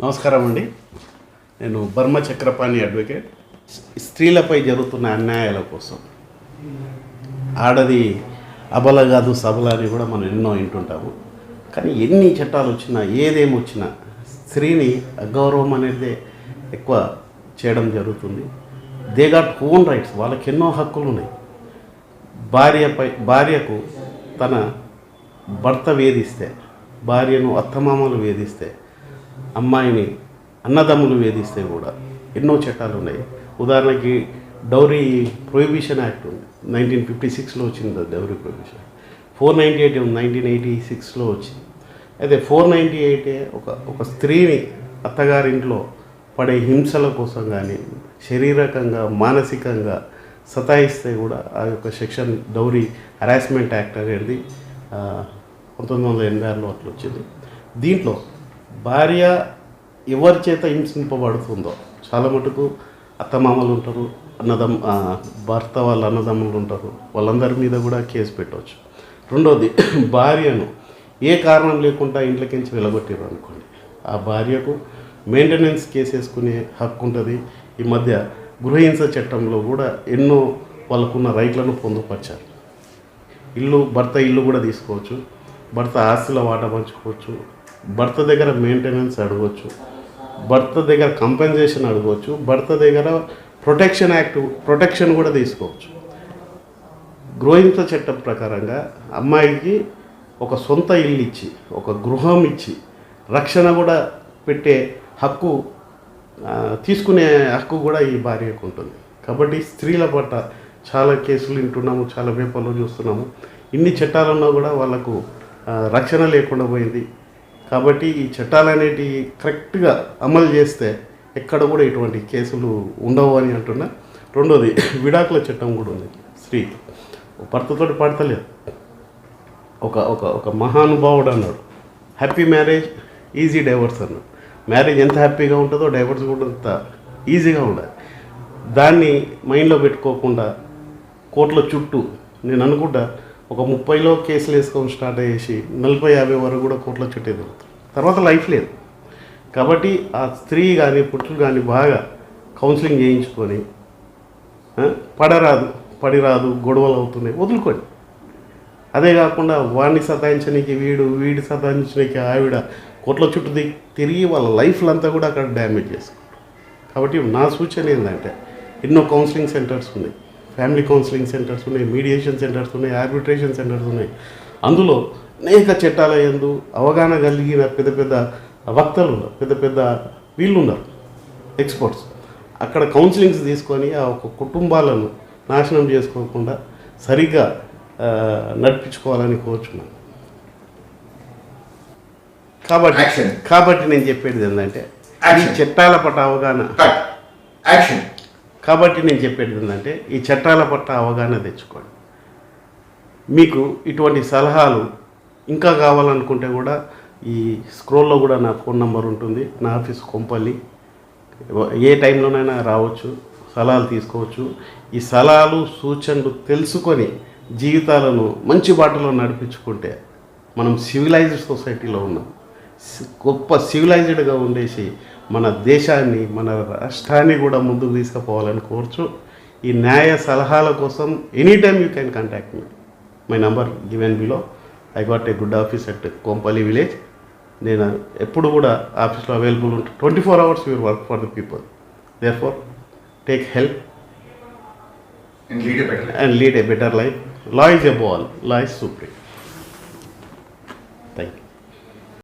నమస్కారం అండి. నేను బర్మ చక్రపాణి అడ్వకేట్. స్త్రీలపై జరుగుతున్న అన్యాయాల కోసం, ఆడది అబల కాదు సబల అని కూడా మనం ఎన్నో వింటుంటాము. కానీ ఎన్ని చట్టాలు వచ్చినా ఏదేమొచ్చినా స్త్రీని అగౌరవం అనేది ఎక్కువ చేయడం జరుగుతుంది. దే గాట్ ఓన్ రైట్స్, వాళ్ళకి ఎన్నో హక్కులు ఉన్నాయి. భార్యకు తన భర్త వేధిస్తే, భార్యను అత్తమామలు వేధిస్తే, అమ్మాయిని అన్నదమ్ములు వేధిస్తే కూడా ఎన్నో చట్టాలు ఉన్నాయి. ఉదాహరణకి డౌరీ ప్రొహిబిషన్ యాక్ట్ ఉంది, 1956లో వచ్చింది. డౌరీ ప్రొహిబిషన్ 498 ఉంది, 1986లో వచ్చింది. అయితే 498 ఒక స్త్రీని అత్తగారింట్లో పడే హింసల కోసం కానీ శారీరకంగా మానసికంగా సతాయిస్తే కూడా ఆ యొక్క సెక్షన్ డౌరీ హరాస్మెంట్ యాక్ట్ అనేది 1986లో అట్లా వచ్చింది. దీంట్లో భార్య ఎవరి చేత హింసింపబడుతుందో, చాలా మటుకు అత్తమామలు ఉంటారు, భర్త వాళ్ళ అన్నదమ్ములు ఉంటారు, వాళ్ళందరి మీద కూడా కేసు పెట్టవచ్చు. రెండోది, భార్యను ఏ కారణం లేకుండా ఇంట్లోకించి వెలగొట్టారు అనుకోండి, ఆ భార్యకు మెయింటెనెన్స్ కేసు వేసుకునే హక్కు ఉంటుంది. ఈ మధ్య గృహహింస చట్టంలో కూడా ఎన్నో వాళ్ళకున్న రైట్లను పొందుపరిచారు. భర్త ఇల్లు కూడా తీసుకోవచ్చు, భర్త ఆస్తుల వాటా పంచుకోవచ్చు, భర్త దగ్గర మెయింటెనెన్స్ అడగవచ్చు, భర్త దగ్గర కంపెన్సేషన్ అడగవచ్చు, భర్త దగ్గర ప్రొటెక్షన్ కూడా తీసుకోవచ్చు. గృహహింస చట్టం ప్రకారంగా అమ్మాయికి ఒక సొంత ఇల్లు ఇచ్చి, ఒక గృహం ఇచ్చి, రక్షణ కూడా పెట్టే హక్కు, తీసుకునే హక్కు కూడా ఈ భార్యకు ఉంటుంది. కాబట్టి స్త్రీల పట్ల చాలా కేసులు వింటున్నాము, చాలా పేపర్లో చూస్తున్నాము. ఇన్ని చట్టాలున్నా కూడా వాళ్ళకు రక్షణ లేకుండా పోయింది. కాబట్టి ఈ చట్టాలు అనేటివి కరెక్ట్గా అమలు చేస్తే ఎక్కడ కూడా ఇటువంటి కేసులు ఉండవు అని అంటున్నా. రెండోది, విడాకుల చట్టం కూడా ఉంది. స్త్రీకి భర్తతోటి పడతలేదు. ఒక మహానుభావుడు అన్నాడు, హ్యాపీ మ్యారేజ్ ఈజీ డైవర్స్ అన్నాడు. మ్యారేజ్ ఎంత హ్యాపీగా ఉంటుందో డైవర్స్ కూడా అంత ఈజీగా ఉండాలి. దాన్ని మైండ్లో పెట్టుకోకుండా కోర్టుల చుట్టూ, నేను అనుకుంటా ఒక 30లో కేసులు వేసుకొని స్టార్ట్ చేసి 40-50 వరకు కూడా కోర్టుల చుట్టే తిరుగుతారు. తర్వాత లైఫ్ లేదు. కాబట్టి ఆ స్త్రీ కానీ పురుషులు కానీ బాగా కౌన్సిలింగ్ చేయించుకొని, పడిరాదు గొడవలు అవుతున్నాయి వదులుకోండి. అదే కాకుండా వాడిని సతాయించడానికి వీడి సతాయించడానికి ఆవిడ కోట్ల చుట్టూ తిరిగి వాళ్ళ లైఫ్లంతా కూడా అక్కడ డ్యామేజ్ చేసుకుంటారు. కాబట్టి నా సూచన ఏంటంటే, ఎన్నో కౌన్సిలింగ్ సెంటర్స్ ఉన్నాయి, ఫ్యామిలీ కౌన్సిలింగ్ సెంటర్స్ ఉన్నాయి, మీడియేషన్ సెంటర్స్ ఉన్నాయి, ఆర్బిట్రేషన్ సెంటర్స్ ఉన్నాయి. అందులో అనేక చట్టాల యందు అవగాహన కలిగిన పెద్ద వక్తలు ఉన్నారు, పెద్ద వీళ్ళు ఉన్నారు, ఎక్స్పర్ట్స్. అక్కడ కౌన్సిలింగ్స్ తీసుకొని ఆ ఒక కుటుంబాలను నాశనం చేసుకోకుండా సరిగ్గా నడిపించుకోవాలని కోరుచున్నాను. కాబట్టి నేను చెప్పేది ఏంటంటే, ఈ చట్టాల పట్ల అవగాహన తెచ్చుకోండి. మీకు ఇటువంటి సలహాలు ఇంకా కావాలనుకుంటే కూడా ఈ స్క్రోల్లో కూడా నా ఫోన్ నెంబర్ ఉంటుంది. నా ఆఫీస్ కొంపల్లి, ఏ టైంలోనైనా రావచ్చు, సలహాలు తీసుకోవచ్చు. ఈ సలహాలు సూచనలు తెలుసుకొని జీవితాలను మంచి బాటలో నడిపించుకుంటే మనం సివిలైజ్డ్ సొసైటీలో ఉన్నాం. గొప్ప సివిలైజ్డ్గా ఉండేసి మన దేశాన్ని, మన రాష్ట్రాన్ని కూడా ముందుకు తీసుకుపోవాలని కోరుచు. ఈ న్యాయ సలహాల కోసం any time you can contact me. My number given below. I got a good office at Kompally village. నేను ఎప్పుడు కూడా ఆఫీస్లో అవైలబుల్ ఉంటాను. 24 hours your work for the people. Therefore take help and lead a better life. Law is above all. Law is supreme.